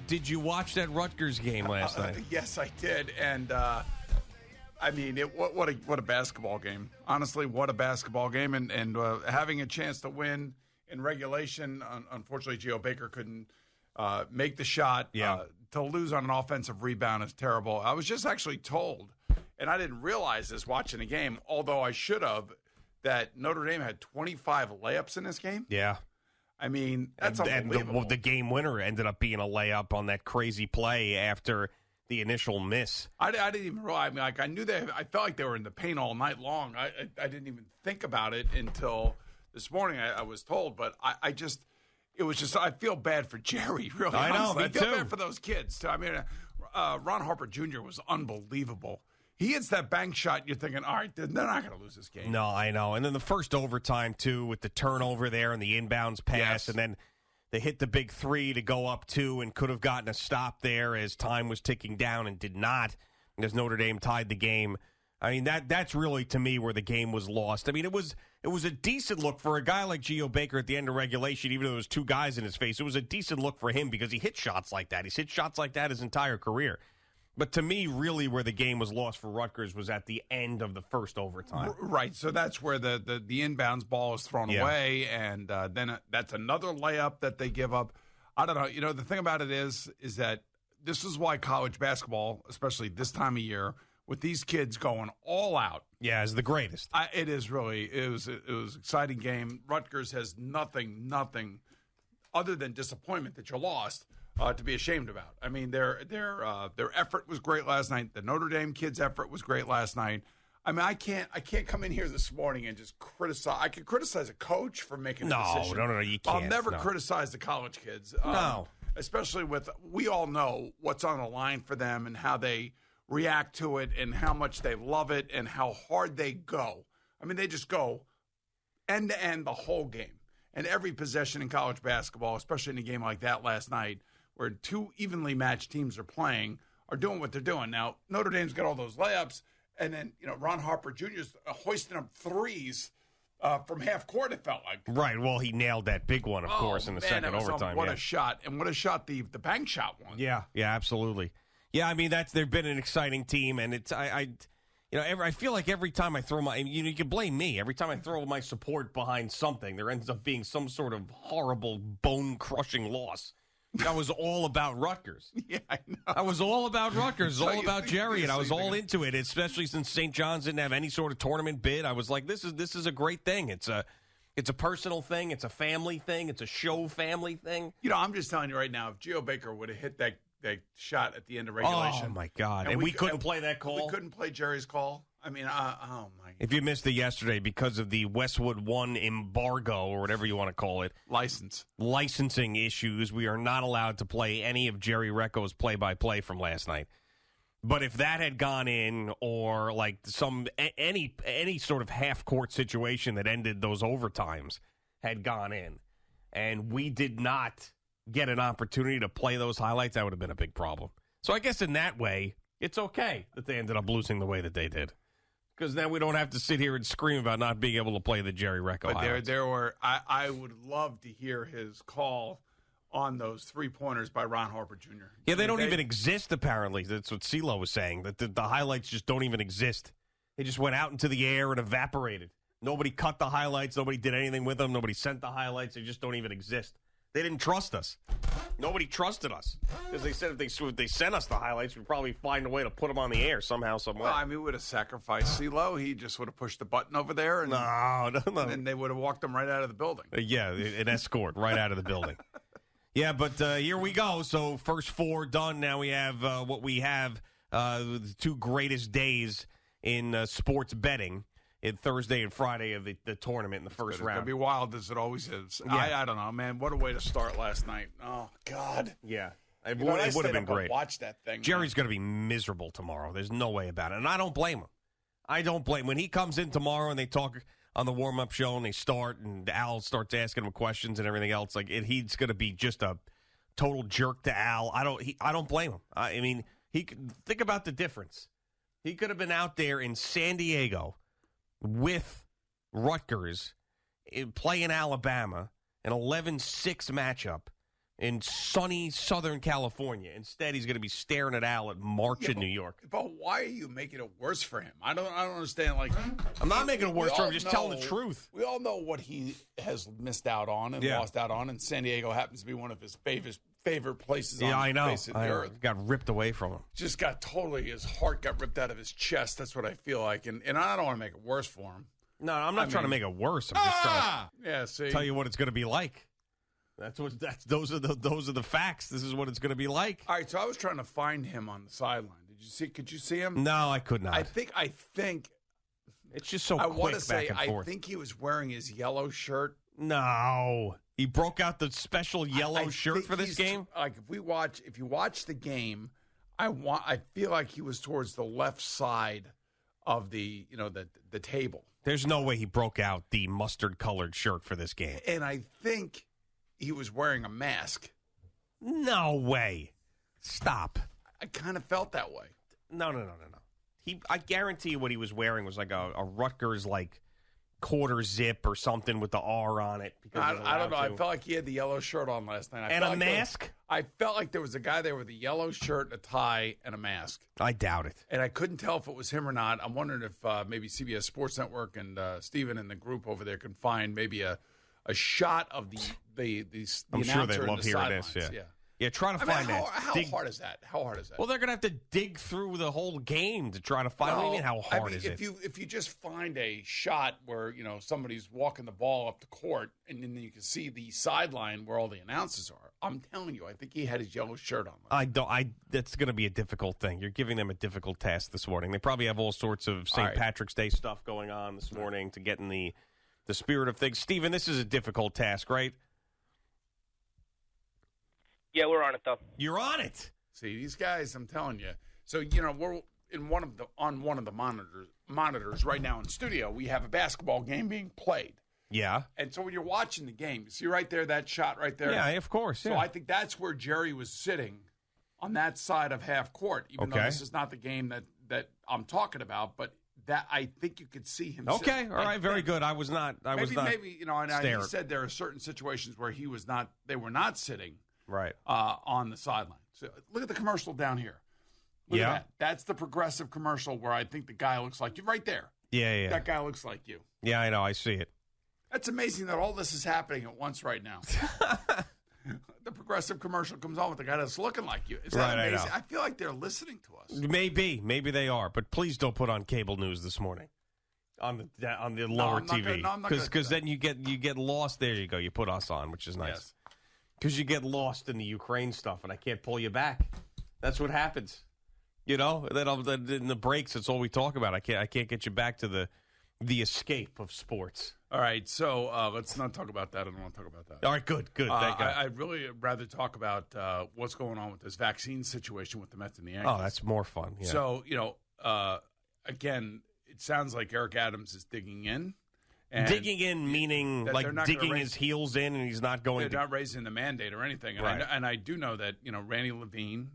Did you watch that Rutgers game last night? Yes, I did. And, I mean, what a basketball game. Honestly, what a basketball game. And having a chance to win in regulation, unfortunately, Geo Baker couldn't make the shot. Yeah. To lose on an offensive rebound is terrible. I was just actually told, and I didn't realize this watching the game, although I should have, that Notre Dame had 25 layups in this game. Yeah. I mean, that's unbelievable. And the game winner ended up being a layup on that crazy play after the initial miss. I didn't even realize. I mean, like, I knew I felt like they were in the paint all night long. I didn't even think about it until this morning. I was told, but it was just, I feel bad for Jerry, really. I know, honestly. me I feel too. bad for those kids, too. I mean, Ron Harper Jr. was unbelievable. He hits that bank shot, and you're thinking, all right, they're not going to lose this game. No, I know. And then the first overtime, too, with the turnover there and the inbounds pass, Yes. and then they hit the big three to go up 2 and could have gotten a stop there as time was ticking down and did not, as Notre Dame tied the game. I mean, that's really, to me, where the game was lost. I mean, it was a decent look for a guy like Geo Baker at the end of regulation, even though there was 2 guys in his face. It was a decent look for him because he hit shots like that. He's hit shots like that his entire career. But to me, really, where the game was lost for Rutgers was at the end of the first overtime. Right, so that's where the inbounds ball is thrown away, and then that's another layup that they give up. I don't know. You know, the thing about it is that this is why college basketball, especially this time of year, with these kids going all out. Yeah, is the greatest. It was an exciting game. Rutgers has nothing other than disappointment that you lost to be ashamed about. I mean, their effort was great last night. The Notre Dame kids' effort was great last night. I mean, I can't come in here this morning and just criticize. I could criticize a coach for making a decision. No, you can't. I'll never criticize the college kids. No. Especially we all know what's on the line for them and how they react to it and how much they love it and how hard they go. I mean, they just go end to end the whole game. And every possession in college basketball, especially in a game like that last night, where 2 evenly matched teams are playing, are doing what they're doing. Now, Notre Dame's got all those layups, and then, Ron Harper Jr.'s hoisting up threes from half court, it felt like. Right, well, he nailed that big one, of course, in the second overtime. What a shot, and what a shot the bank shot one. Yeah, absolutely. Yeah, I mean, they've been an exciting team, and it's I feel like every time I throw you can blame me. Every time I throw my support behind something, there ends up being some sort of horrible, bone-crushing loss. I was all about Rutgers. Yeah, I know. I was all about Rutgers, So all about Jerry, and I was all into it, especially since St. John's didn't have any sort of tournament bid. I was like, this is a great thing. It's a personal thing. It's a family thing. It's a show family thing. I'm just telling you right now, if Geo Baker would have hit that shot at the end of regulation. Oh, my God. And we couldn't play that call? We couldn't play Jerry's call. I mean, oh, my. If you missed it yesterday because of the Westwood 1 embargo, or whatever you want to call it. Licensing issues, we are not allowed to play any of Jerry Recco's play-by-play from last night. But if that had gone in, or like any sort of half-court situation that ended those overtimes had gone in, and we did not get an opportunity to play those highlights, that would have been a big problem. So I guess in that way, it's okay that they ended up losing the way that they did. Because then we don't have to sit here and scream about not being able to play the Jerry Recco highlights. There were. I would love to hear his call on those 3-pointers by Ron Harper Jr. Yeah, they don't even exist, apparently. That's what CeeLo was saying, that the highlights just don't even exist. They just went out into the air and evaporated. Nobody cut the highlights. Nobody did anything with them. Nobody sent the highlights. They just don't even exist. They didn't trust us. Nobody trusted us. Because they said if they sent us the highlights, we'd probably find a way to put them on the air somehow, some way. Well, I mean, we would have sacrificed CeeLo. He just would have pushed the button over there. And, No. And then they would have walked him right out of the building. Yeah, an escort right out of the building. Yeah, but here we go. So first 4 done. Now we have what we have, the 2 greatest days in sports betting. Thursday and Friday of the tournament in the first round. It's going to be wild, as it always is. Yeah. I don't know, man. What a way to start last night. Oh, God. Yeah. It would have been great. Watch that thing. Jerry's going to be miserable tomorrow. There's no way about it. And I don't blame him. When he comes in tomorrow and they talk on the warm-up show and they start and Al starts asking him questions and everything else, he's going to be just a total jerk to Al. I don't blame him. I mean, think about the difference. He could have been out there in San Diego with Rutgers playing Alabama, an 11-6 matchup, in sunny Southern California. Instead, he's going to be staring at Al at March in New York. But why are you making it worse for him? I don't understand. Like, I'm not making it worse for him. I'm just telling the truth. We all know what he has missed out on and lost out on, and San Diego happens to be one of his favorite places on the face of the earth. Got ripped away from him. Just got his heart got ripped out of his chest. That's what I feel like, and I don't want to make it worse for him. No, I'm not trying to make it worse. I'm just trying to tell you what it's going to be like. Those are the facts. This is what it's going to be like. All right, so I was trying to find him on the sideline. Could you see him? No, I could not. I think it's just so quick back and forth. I think he was wearing his yellow shirt. No, he broke out the special yellow shirt for this game. Like if you watch the game, I feel like he was towards the left side of the table. There's no way he broke out the mustard colored shirt for this game. And I think he was wearing a mask. No way. Stop. I kind of felt that way. No. I guarantee you what he was wearing was like a Rutgers like quarter zip or something with the R on it. I don't know. I felt like he had the yellow shirt on last night. And a mask? I felt like there was a guy there with a yellow shirt, a tie, and a mask. I doubt it. And I couldn't tell if it was him or not. I'm wondering if maybe CBS Sports Network and Steven and the group over there can find maybe a shot of the I'm sure they love hearing this. Yeah, try to find that. How hard is that? Well, they're going to have to dig through the whole game to try to find. What do you mean, how hard is it? If you just find a shot where somebody's walking the ball up the court, and then you can see the sideline where all the announcers are, I'm telling you, I think he had his yellow shirt on. That's going to be a difficult thing. You're giving them a difficult task this morning. They probably have all sorts of St. Patrick's Day stuff going on this morning to get in the spirit of things. Steven, this is a difficult task, right? Yeah, we're on it, though. You're on it. See, these guys, I'm telling you. So, we're in one of the monitors right now in studio. We have a basketball game being played. Yeah. And so when you're watching the game, you see right there, that shot right there? Yeah, of course. So I think that's where Jerry was sitting on that side of half court, even though this is not the game that I'm talking about, but that I think you could see him. Okay, all right, very good. I was not. Maybe he said there are certain situations where he was not. They were not sitting right on the sideline. So look at the commercial down here. Look at that. That's the Progressive commercial where I think the guy looks like you right there. Yeah. That guy looks like you. Yeah, I know. I see it. That's amazing that all this is happening at once right now. The Progressive commercial comes on with the guy that's looking like you. Is that amazing? I feel like they're listening to us. Maybe they are, but please don't put on cable news this morning on the lower TV because then you get lost. There you go. You put us on, which is nice because you get lost in the Ukraine stuff, and I can't pull you back. That's what happens. Then in the breaks, that's all we talk about. I can't get you back to the escape of sports. All right, so let's not talk about that. I don't want to talk about that. All right, good. Thank God. I'd really rather talk about what's going on with this vaccine situation with the Mets and the Yankees. Oh, that's more fun. Yeah. So, again, it sounds like Eric Adams is digging in. Digging in meaning like digging his heels in, and he's not going. They're not raising the mandate or anything. And I do know that Randy Levine,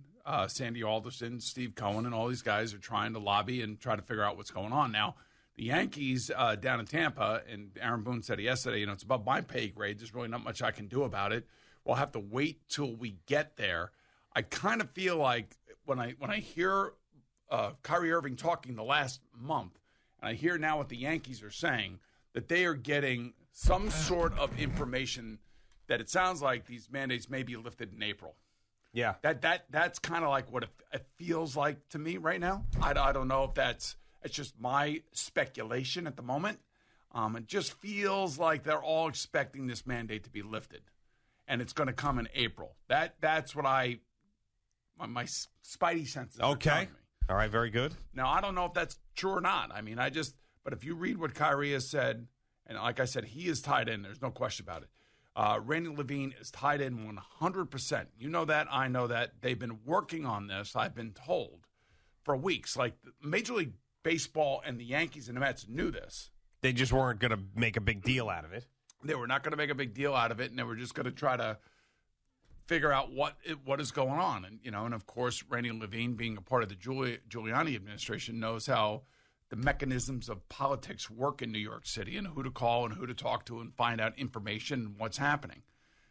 Sandy Alderson, Steve Cohen, and all these guys are trying to lobby and try to figure out what's going on now. The Yankees down in Tampa, and Aaron Boone said it yesterday, it's above my pay grade. There's really not much I can do about it. We'll have to wait till we get there. I kind of feel like when I hear Kyrie Irving talking the last month, and I hear now what the Yankees are saying, that they are getting some sort of information that it sounds like these mandates may be lifted in April. Yeah. That's kind of like what it feels like to me right now. I don't know if it's just my speculation at the moment. It just feels like they're all expecting this mandate to be lifted, and it's going to come in April. That's what my spidey senses are telling me. All right, very good. Now, I don't know if that's true or not. I mean, but if you read what Kyrie has said, and like I said, he is tied in. There's no question about it. Randy Levine is tied in 100%. You know that. I know that. They've been working on this, I've been told, for weeks. Like Major League Baseball and the Yankees and the Mets knew this. They just weren't going to make a big deal out of it. They were not going to make a big deal out of it, and they were just going to try to figure out what is going on. And of course, Randy Levine, being a part of the Giuliani administration, knows how the mechanisms of politics work in New York City and who to call and who to talk to and find out information and what's happening.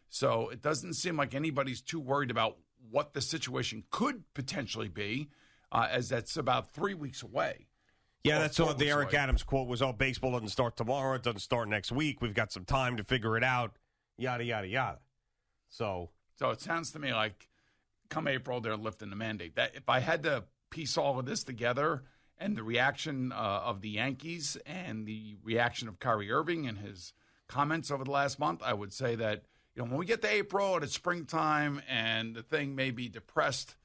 So it doesn't seem like anybody's too worried about what the situation could potentially be, as that's about 3 weeks away. Yeah, that's what the Eric Adams quote was, baseball doesn't start tomorrow. It doesn't start next week. We've got some time to figure it out, yada, yada, yada. So it sounds to me like come April, they're lifting the mandate. That if I had to piece all of this together and the reaction of the Yankees and the reaction of Kyrie Irving and his comments over the last month, I would say that, when we get to April and it's springtime and the thing may be depressed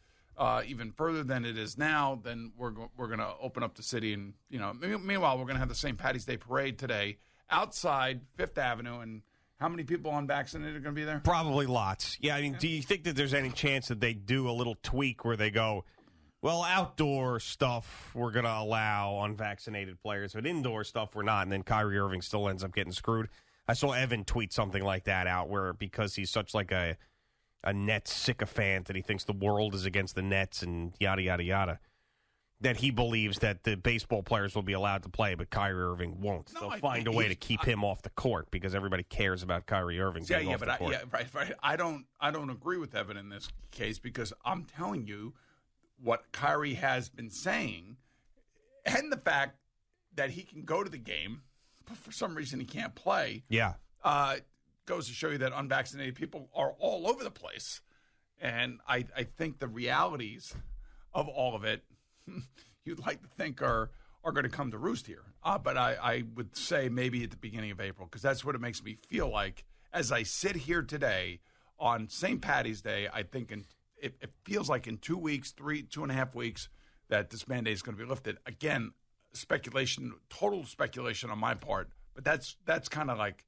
even further than it is now, then we're going to open up the city. And, meanwhile, we're going to have the St. Patty's Day parade today outside Fifth Avenue. And how many people unvaccinated are going to be there? Probably lots. Yeah, I mean, do you think that there's any chance that they do a little tweak where they go, well, outdoor stuff we're going to allow unvaccinated players, but indoor stuff we're not, and then Kyrie Irving still ends up getting screwed? I saw Evan tweet something like that out where because he's such like a Nets sycophant that he thinks the world is against the Nets and yada, yada, yada, that he believes that the baseball players will be allowed to play, but Kyrie Irving won't. They'll find a way to keep him off the court because everybody cares about Kyrie Irving being off the court. Right. I don't agree with Evan in this case because I'm telling you what Kyrie has been saying and the fact that he can go to the game, but for some reason he can't play. Yeah. Goes to show you that unvaccinated people are all over the place. And I think the realities of all of it, you'd like to think are going to come to roost here. But I would say maybe at the beginning of April, because that's what it makes me feel like. As I sit here today on St. Patty's Day, I think it feels like in 2 weeks, 2.5 weeks, that this mandate is going to be lifted. Again, speculation, total speculation on my part. But that's kind of like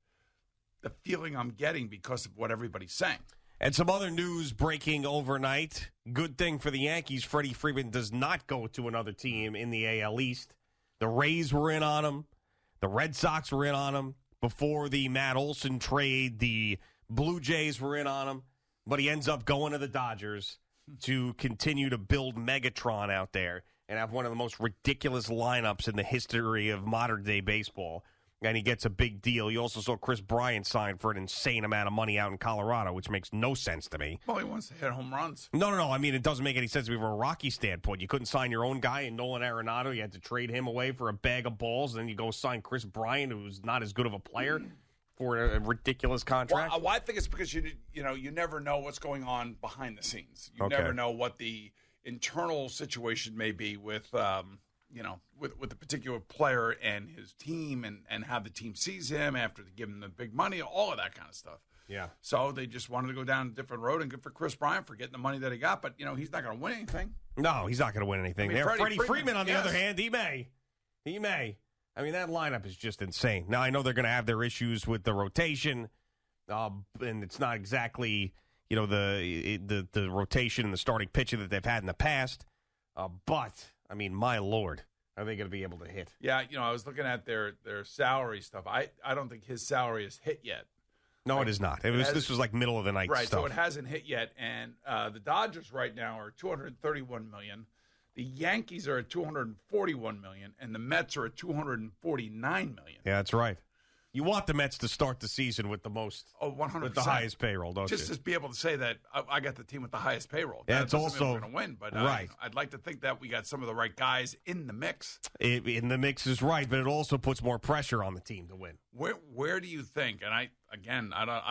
the feeling I'm getting because of what everybody's saying. And some other news breaking overnight. Good thing for the Yankees, Freddie Freeman does not go to another team in the AL East. The Rays were in on him. The Red Sox were in on him. Before the Matt Olson trade, the Blue Jays were in on him. But he ends up going to the Dodgers to continue to build Megatron out there and have one of the most ridiculous lineups in the history of modern-day baseball. And he gets a big deal. You also saw Chris Bryant sign for an insane amount of money out in Colorado, which makes no sense to me. Well, he wants to hit home runs. No. I mean, it doesn't make any sense to me from a Rocky standpoint. You couldn't sign your own guy in Nolan Arenado. You had to trade him away for a bag of balls. And then you go sign Chris Bryant, who's not as good of a player, for a ridiculous contract. Well, I think it's because you never know what's going on behind the scenes. You never know what the internal situation may be with with the particular player and his team and how the team sees him after they give him the big money, all of that kind of stuff. Yeah. So they just wanted to go down a different road, and good for Chris Bryant for getting the money that he got. But, he's not going to win anything. No, he's not going to win anything. Freddie Freeman, on the other hand, he may. I mean, that lineup is just insane. Now, I know they're going to have their issues with the rotation, and it's not exactly, the rotation and the starting pitcher that they've had in the past. But, I mean, my Lord, are they going to be able to hit? Yeah, I was looking at their salary stuff. I don't think his salary is hit yet. No, it is not. This was like middle of the night right, stuff. So it hasn't hit yet. And the Dodgers right now are $231 million. The Yankees are at $241 million, and the Mets are at $249 million. Yeah, that's right. You want the Mets to start the season with the most, 100%. With the highest payroll, don't you? Just to be able to say that I got the team with the highest payroll. Yeah, it's also going to win, but right. I'd like to think that we got some of the right guys in the mix. In the mix is right, but it also puts more pressure on the team to win. Where do you think? And I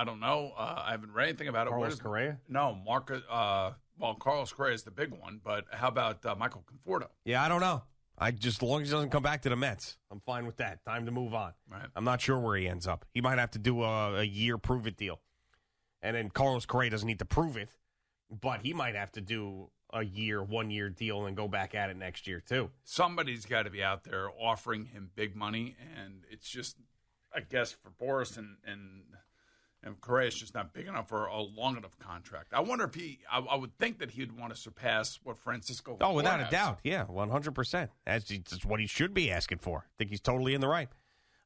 don't know. I haven't read anything about it. Carlos Correa? No, Marcus. Well, Carlos Correa is the big one, but how about Michael Conforto? Yeah, I don't know. As long as he doesn't come back to the Mets, I'm fine with that. Time to move on. Right. I'm not sure where he ends up. He might have to do a year prove-it deal. And then Carlos Correa doesn't need to prove it, but he might have to do a 1-year deal and go back at it next year, too. Somebody's got to be out there offering him big money, and it's just, I guess, for Boris and Correa is just not big enough for a long enough contract. I wonder if I would think that he'd want to surpass what Francisco. Oh, without a doubt. Yeah, 100%. That's what he should be asking for. I think he's totally in the right.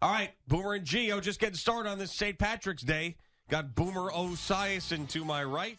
All right, Boomer and Gio just getting started on this St. Patrick's Day. Got Boomer Esiason to my right.